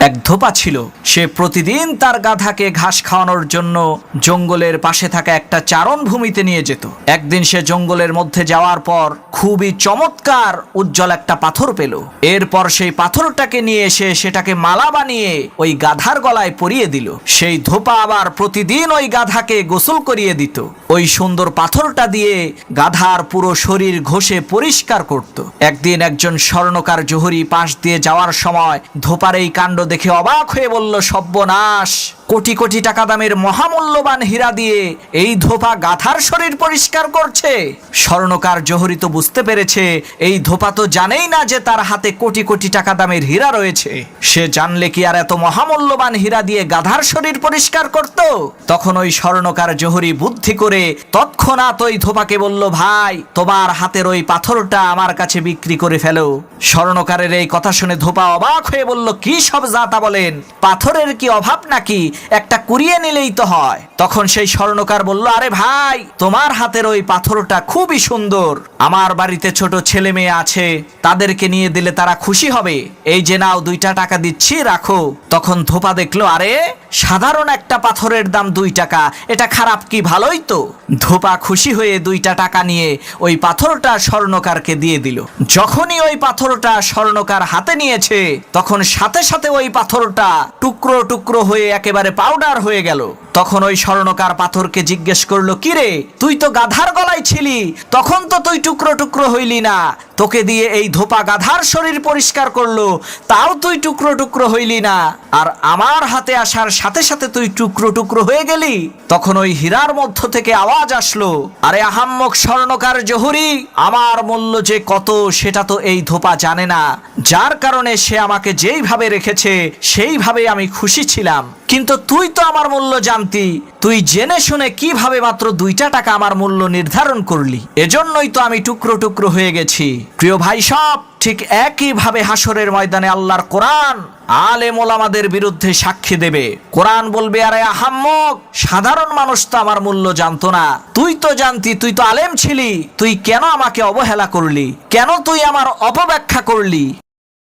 এক ধোপা ছিল। সে প্রতিদিন তার গাধাকে ঘাস খাওয়ানোর জন্য জঙ্গলের পাশে থাকা একটা চারণভূমিতে নিয়ে যেত। একদিন সে জঙ্গলের মধ্যে যাওয়ার পর খুবই চমৎকার উজ্জ্বল একটা পাথর পেল। এরপর সেই পাথরটাকে নিয়ে এসে সেটাকে মালা বানিয়ে ওই গাধার গলায় পরিয়ে দিল। সেই ধোপা আবার প্রতিদিন ওই গাধাকে গোসল করিয়ে দিত। ওই সুন্দর পাথরটা দিয়ে গাধার পুরো শরীর ঘষে পরিষ্কার করত। একদিন একজন স্বর্ণকার জহুরি পাশ দিয়ে যাওয়ার সময় ধোপার এই কাণ্ড দেখে অবাক হয়ে বলল, সর্বনাশ, কোটি কোটি টাকা দামের মহামূল্যবান হীরা দিয়ে এই ধোপা গাধার শরীর পরিষ্কার করছে। স্বর্ণকার জহুরি তো বুঝতে পেরেছে এই ধোপা তো জানেই না যে তার হাতে কোটি কোটি টাকা দামের হীরা রয়েছে। সে জানলে কি আর এত মহামূল্যবান হীরা দিয়ে গাধার শরীর পরিষ্কার করত? তখন ওই স্বর্ণকার জহুরি বুদ্ধি করে তৎক্ষণাৎ ওই ধোপাকে বলল, ভাই, তোমার হাতের ওই পাথরটা আমার কাছে বিক্রি করে ফেলো। স্বর্ণকারের এই কথা শুনে ধোপা অবাক হয়ে বলল, কি সব যাতা বলেন, পাথরের কি অভাব নাকি, একটা কুড়িয়ে নিলেই তো হয়। তখন সেই স্বর্ণকার বলল, আরে ভাই, তোমার হাতের ওই পাথরটা খুবই সুন্দর, আমার বাড়িতে ছোট ছেলে মেয়ে আছে, তাদেরকে নিয়ে দিলে তারা খুশি হবে, এই যে নাও 2টা টাকা দিচ্ছি, রাখো। তখন ধোপা দেখলো, আরে সাধারণ একটা পাথরের দাম 2 টাকা, এটা খারাপ কি, ভালোই তো। ধোপা খুশি হয়ে 2টা টাকা নিয়ে ওই পাথরটা স্বর্ণকারকে দিয়ে দিল। যখনই ওই পাথরটা স্বর্ণকার হাতে নিয়েছে তখন সাথে সাথে ওই পাথরটা টুকরো টুকরো হয়ে একেবারে পাউডার হয়ে গেল। তখন ওই স্বর্ণকার পাথরকে জিজ্ঞেস করলো, কিরে, তুই তো গাধার গলায় ছিলি, তখন তো তুই টুকরো টুকরো হইলি না, তোকে দিয়ে এই ধোপা গাধার শরীর পরিষ্কার করলো, তাও তুই টুকরো টুকরো হইলি না, আর আমার হাতে আসার সাথে সাথে তুই টুকরো টুকরো হয়ে গেলি। তখন ওই হীরার মধ্য থেকে আওয়াজ আসলো, আরে আহাম্মক স্বর্ণকার জহুরি, আমার মূল্য যে কত সেটা তো এই ধোপা জানে না, যার কারণে সে আমাকে যেইভাবে রেখেছে সেইভাবে আমি খুশি ছিলাম, কিন্তু তুই তো আমার মূল্য জানতি, তুই জেনে শুনে কিভাবে মাত্র 2টা টাকা আমার মূল্য নির্ধারণ করলি, এজন্যই তো আমি টুকরো টুকরো হয়ে গেছি। প্রিয় ভাই সব, ঠিক একইভাবে হাসরের ময়দানে আল্লাহর কোরআন আলেম ওলামাদের বিরুদ্ধে সাক্ষী দেবে। কোরআন বলবে, আরে আহাম্মক, সাধারণ মানুষ তো আমার মূল্য জানতো না, তুই তো জানতি, তুই তো আলেম ছিলি, তুই কেন আমাকে অবহেলা করলি, কেন তুই আমার অপব্যাখ্যা করলি?